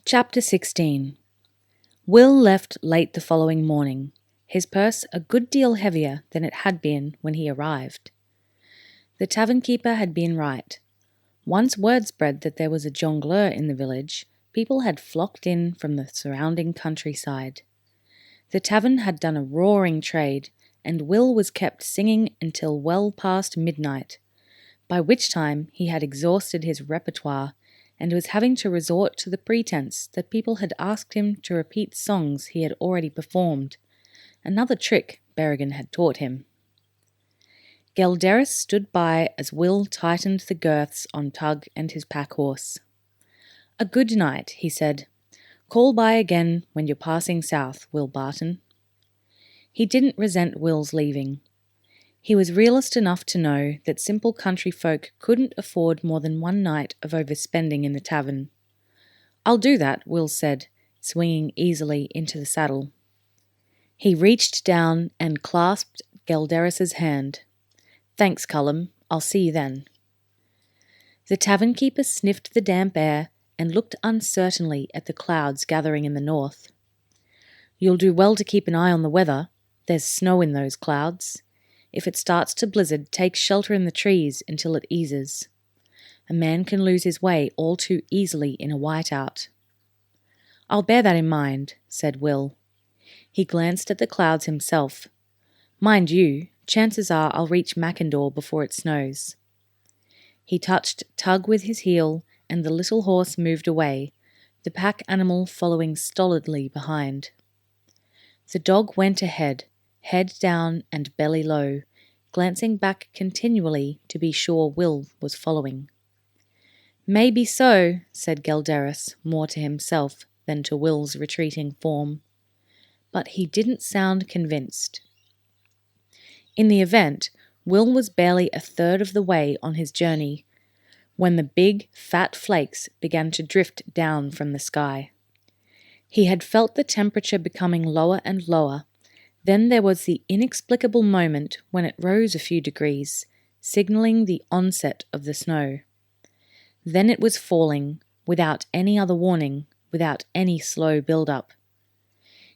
Chapter 16. Will left late the following morning, his purse a good deal heavier than it had been when he arrived. The tavern keeper had been right. Once word spread that there was a jongleur in the village, people had flocked in from the surrounding countryside. The tavern had done a roaring trade, and Will was kept singing until well past midnight, by which time he had exhausted his repertoire and was having to resort to the pretense that people had asked him to repeat songs he had already performed, another trick Berrigan had taught him. Gelderis stood by as Will tightened the girths on Tug and his pack-horse. "A good night," he said. "Call by again when you're passing south, Will Barton." He didn't resent Will's leaving. He was realist enough to know that simple country folk couldn't afford more than one night of overspending in the tavern. "I'll do that," Will said, swinging easily into the saddle. He reached down and clasped Gelderis's hand. "Thanks, Cullum. I'll see you then." The tavern keeper sniffed the damp air and looked uncertainly at the clouds gathering in the north. "You'll do well to keep an eye on the weather. There's snow in those clouds. If it starts to blizzard, take shelter in the trees until it eases. A man can lose his way all too easily in a whiteout." "I'll bear that in mind," said Will. He glanced at the clouds himself. "Mind you, chances are I'll reach Mackendore before it snows." He touched Tug with his heel, and the little horse moved away, the pack animal following stolidly behind. The dog went ahead, head down and belly low, glancing back continually to be sure Will was following. "Maybe so," said Gelderis, more to himself than to Will's retreating form. But he didn't sound convinced. In the event, Will was barely a third of the way on his journey when the big, fat flakes began to drift down from the sky. He had felt the temperature becoming lower and lower. Then there was the inexplicable moment when it rose a few degrees, signalling the onset of the snow. Then it was falling, without any other warning, without any slow build-up.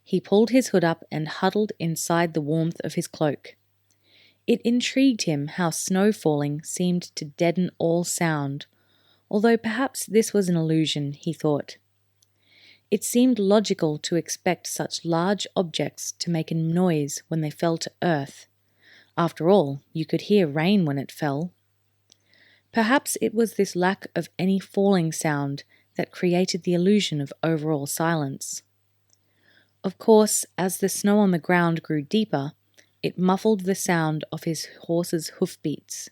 He pulled his hood up and huddled inside the warmth of his cloak. It intrigued him how snow falling seemed to deaden all sound, although perhaps this was an illusion, he thought. It seemed logical to expect such large objects to make a noise when they fell to earth. After all, you could hear rain when it fell. Perhaps it was this lack of any falling sound that created the illusion of overall silence. Of course, as the snow on the ground grew deeper, it muffled the sound of his horse's hoofbeats.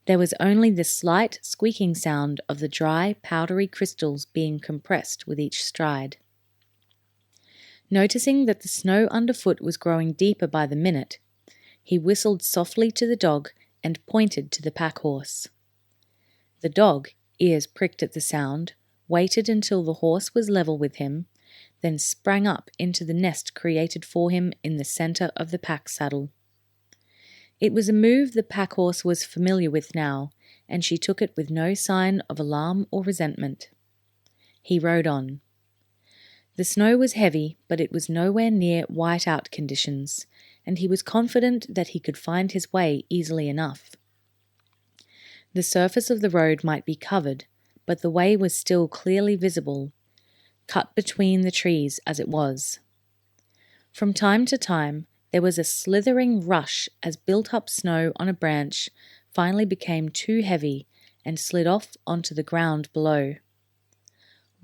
There was only the slight squeaking sound of the dry, powdery crystals being compressed with each stride. Noticing that the snow underfoot was growing deeper by the minute, he whistled softly to the dog and pointed to the pack-horse. The dog, ears pricked at the sound, waited until the horse was level with him, then sprang up into the nest created for him in the centre of the pack-saddle. It was a move the pack-horse was familiar with now, and she took it with no sign of alarm or resentment. He rode on. The snow was heavy, but it was nowhere near white-out conditions, and he was confident that he could find his way easily enough. The surface of the road might be covered, but the way was still clearly visible, cut between the trees as it was. From time to time, there was a slithering rush as built-up snow on a branch finally became too heavy and slid off onto the ground below.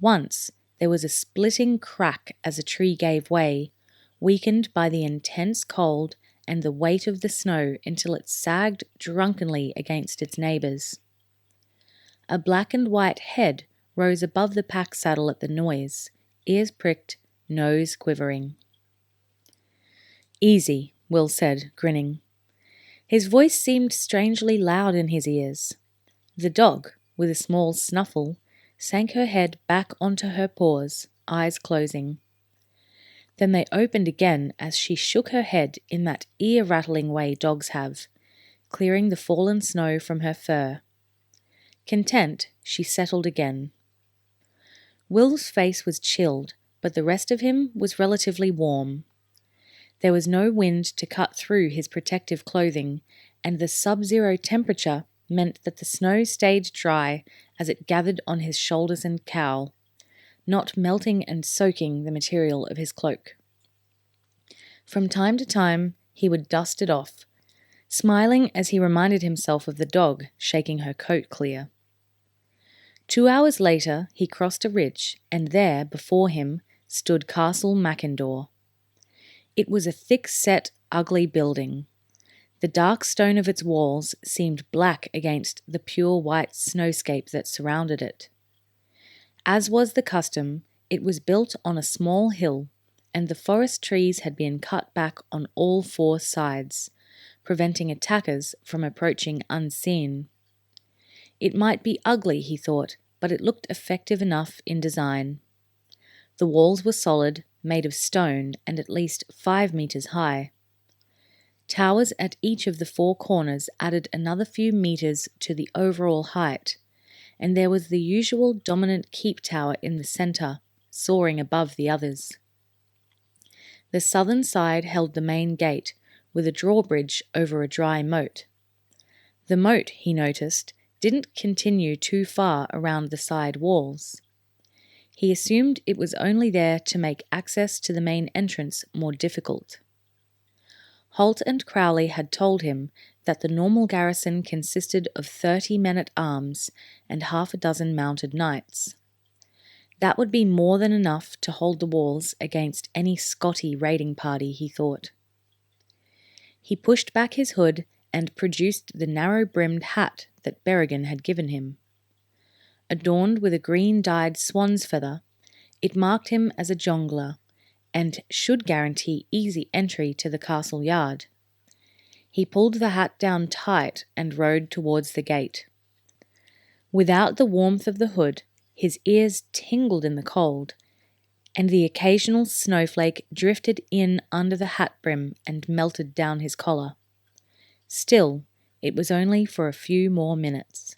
Once, there was a splitting crack as a tree gave way, weakened by the intense cold and the weight of the snow until it sagged drunkenly against its neighbours. A black and white head rose above the pack-saddle at the noise, ears pricked, nose quivering. "Easy," Will said, grinning. His voice seemed strangely loud in his ears. The dog, with a small snuffle, sank her head back onto her paws, eyes closing. Then they opened again as she shook her head in that ear-rattling way dogs have, clearing the fallen snow from her fur. Content, she settled again. Will's face was chilled, but the rest of him was relatively warm. There was no wind to cut through his protective clothing, and the sub-zero temperature meant that the snow stayed dry as it gathered on his shoulders and cowl, not melting and soaking the material of his cloak. From time to time, he would dust it off, smiling as he reminded himself of the dog shaking her coat clear. 2 hours later, he crossed a ridge, and there, before him, stood Castle Mackendore. It was a thick-set, ugly building. The dark stone of its walls seemed black against the pure white snowscape that surrounded it. As was the custom, it was built on a small hill, and the forest trees had been cut back on all 4 sides, preventing attackers from approaching unseen. It might be ugly, he thought, but it looked effective enough in design. The walls were solid, made of stone and at least 5 meters high. Towers at each of the 4 corners added another few meters to the overall height, and there was the usual dominant keep tower in the center, soaring above the others. The southern side held the main gate, with a drawbridge over a dry moat. The moat, he noticed, didn't continue too far around the side walls. He assumed it was only there to make access to the main entrance more difficult. Holt and Crowley had told him that the normal garrison consisted of 30 men-at-arms and half a dozen mounted knights. That would be more than enough to hold the walls against any Scotty raiding party, he thought. He pushed back his hood and produced the narrow-brimmed hat that Berrigan had given him. Adorned with a green-dyed swan's feather, it marked him as a jongler, and should guarantee easy entry to the castle yard. He pulled the hat down tight and rode towards the gate. Without the warmth of the hood, his ears tingled in the cold, and the occasional snowflake drifted in under the hat brim and melted down his collar. Still, it was only for a few more minutes.